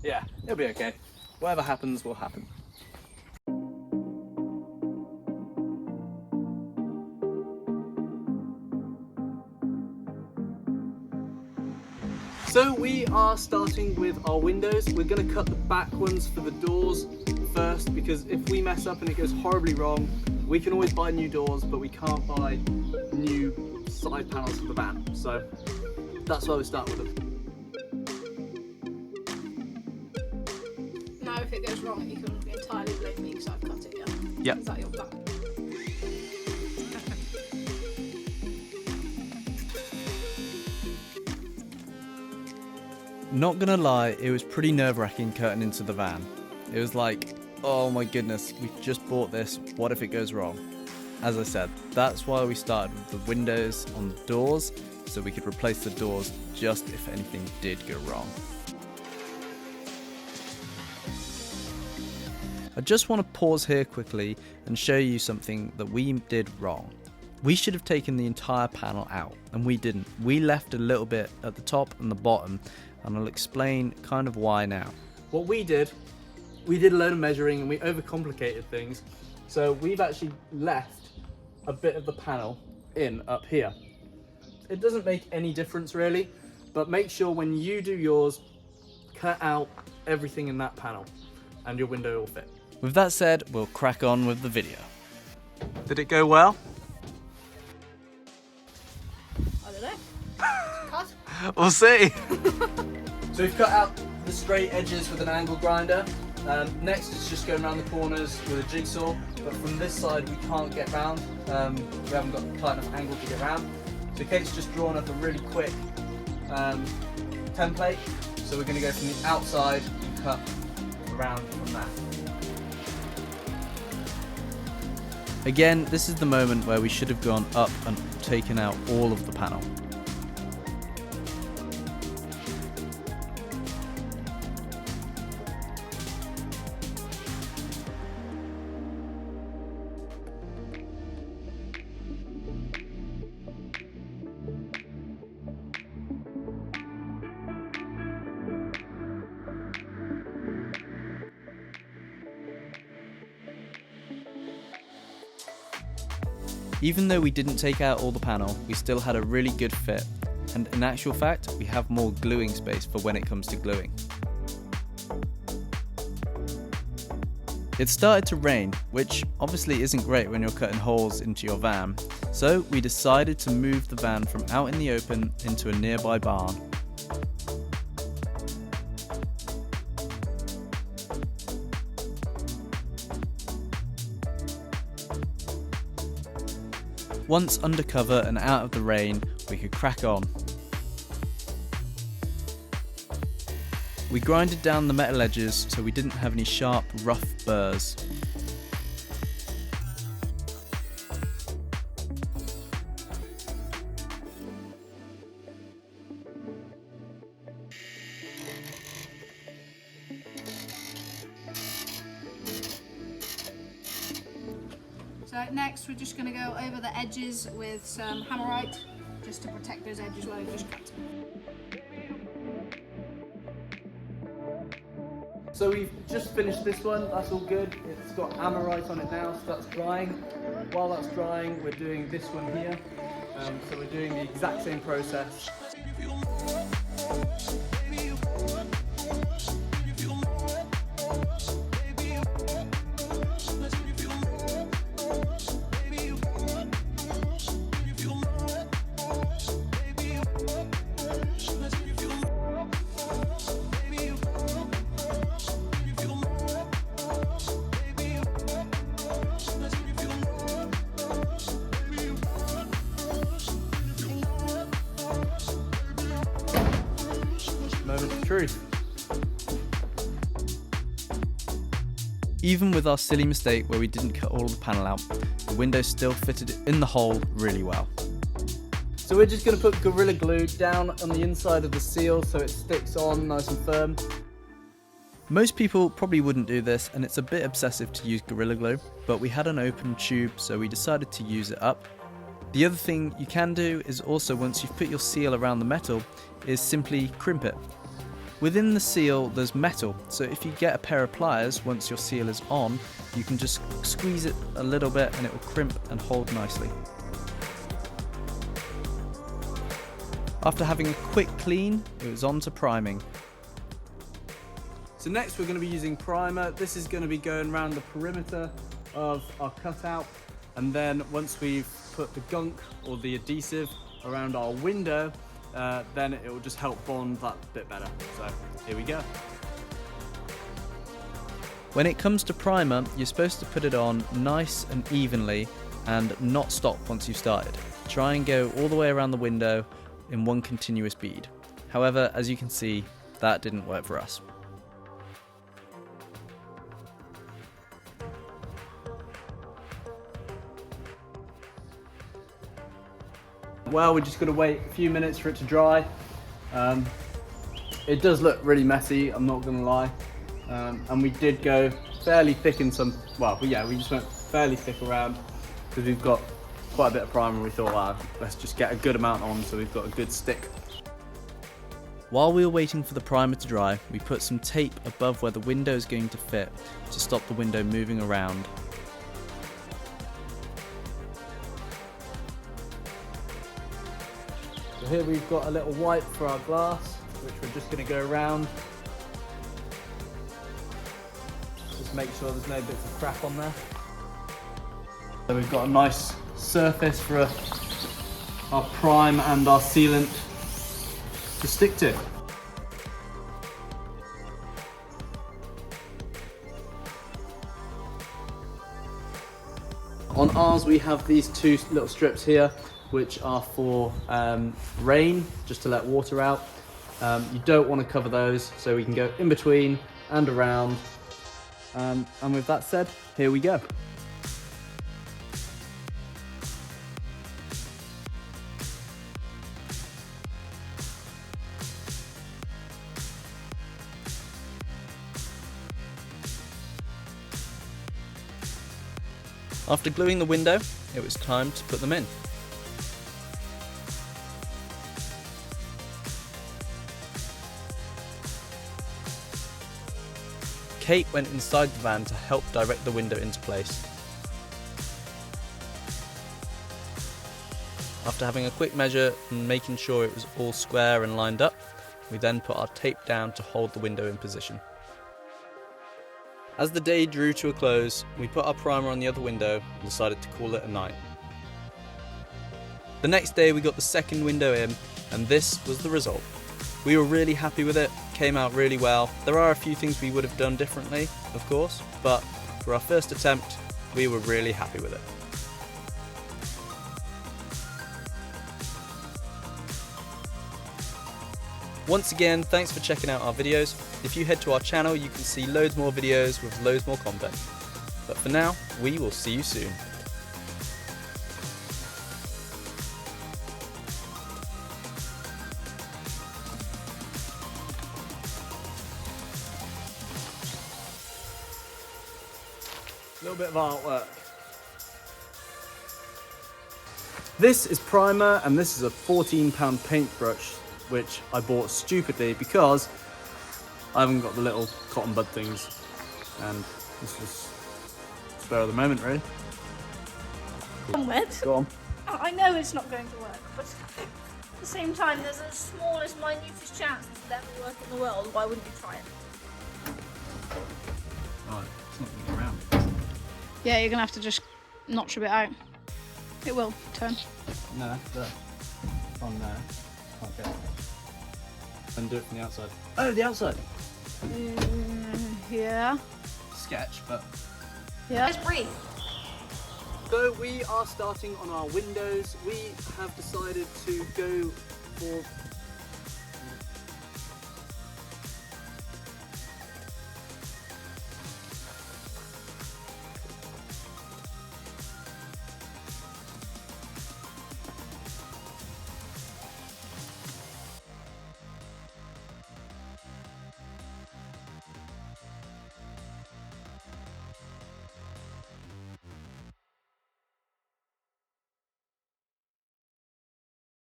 yeah, it'll be okay. Whatever happens will happen. So we are starting with our windows. We're going to cut the back ones for the doors first, because if we mess up and it goes horribly wrong, we can always buy new doors, but we can't buy new side panels for the van. So that's why we start with them. Now if it goes wrong, you can entirely blame me because I've cut it, yeah? Yep. Is that your plan? Not gonna lie, it was pretty nerve-wracking cutting into the van. It was like, oh my goodness, we've just bought this, what if it goes wrong? As I said, that's why we started with the windows on the doors, so we could replace the doors just if anything did go wrong. I just want to pause here quickly and show you something that we did wrong. We should have taken the entire panel out, and we didn't. We left a little bit at the top and the bottom, and I'll explain kind of why now. What we did a load of measuring and we overcomplicated things. So we've actually left a bit of the panel in up here. It doesn't make any difference really, but make sure when you do yours, cut out everything in that panel and your window will fit. With that said, we'll crack on with the video. Did it go well? I don't know. Cut. We'll see. So we've cut out the straight edges with an angle grinder. Next is just going around the corners with a jigsaw, but from this side we can't get round. We haven't got tight enough angle to get round. So Kate's just drawn up a really quick template. So we're going to go from the outside and cut around from that. Again, this is the moment where we should have gone up and taken out all of the panel. Even though we didn't take out all the panel, we still had a really good fit, and in actual fact, we have more gluing space for when it comes to gluing. It started to rain, which obviously isn't great when you're cutting holes into your van, so we decided to move the van from out in the open into a nearby barn. Once under cover and out of the rain, we could crack on. We grinded down the metal edges so we didn't have any sharp, rough burrs. So next we're just going to go over the edges with some hammerite, just to protect those edges where we've just cut. So we've just finished this one, that's all good. It's got hammerite on it now, so that's drying. While that's drying, we're doing this one here. So we're doing the exact same process. Moment of truth. Even with our silly mistake where we didn't cut all of the panel out, the window still fitted in the hole really well. So we're just going to put Gorilla Glue down on the inside of the seal so it sticks on nice and firm. Most people probably wouldn't do this, and it's a bit obsessive to use Gorilla Glue, but we had an open tube so we decided to use it up. The other thing you can do is also, once you've put your seal around the metal, is simply crimp it. Within the seal there's metal, so if you get a pair of pliers once your seal is on, you can just squeeze it a little bit and it will crimp and hold nicely. After having a quick clean, it was on to priming. So next we're going to be using primer. This is going to be going around the perimeter of our cutout, and then once we've put the gunk or the adhesive around our window, then it will just help bond that bit better. So here we go. When it comes to primer, you're supposed to put it on nice and evenly and not stop once you've started. Try and go all the way around the window in one continuous bead. However, as you can see, that didn't work for us. Well, we're just going to wait a few minutes for it to dry. It does look really messy, I'm not going to lie. And we did go fairly thick in some, well, yeah, we just went fairly thick around because we've got quite a bit of primer. We thought, wow, let's just get a good amount on so we've got a good stick. While we were waiting for the primer to dry, we put some tape above where the window is going to fit to stop the window moving around. So here we've got a little wipe for our glass, which we're just going to go around. Just make sure there's no bits of crap on there. So we've got a nice surface for our prime and our sealant to stick to. On ours we have these two little strips here, which are for rain, just to let water out. You don't want to cover those, so we can go in between and around. And with that said, here we go. After gluing the window, it was time to put them in. Kate went inside the van to help direct the window into place. After having a quick measure and making sure it was all square and lined up, we then put our tape down to hold the window in position. As the day drew to a close, we put our primer on the other window and decided to call it a night. The next day we got the second window in, and this was the result. We were really happy with it, came out really well. There are a few things we would have done differently, of course, but for our first attempt, we were really happy with it. Once again, thanks for checking out our videos. If you head to our channel, you can see loads more videos with loads more content. But for now, we will see you soon. A little bit of artwork. This is primer, and this is a £14 paintbrush, which I bought stupidly because I haven't got the little cotton bud things, and this was spur of the moment, really. Go on. I know it's not going to work, but at the same time, there's the smallest, minutest chance this will ever work in the world. Why wouldn't you try it? Right, it's not going to go around. Yeah, you're going to have to just notch a bit out. It will turn. No, there. On there. Okay. And do it from the outside. Oh, the outside! Yeah. Sketch, but... Yeah. Let's breathe. So we are starting on our windows. We have decided to go for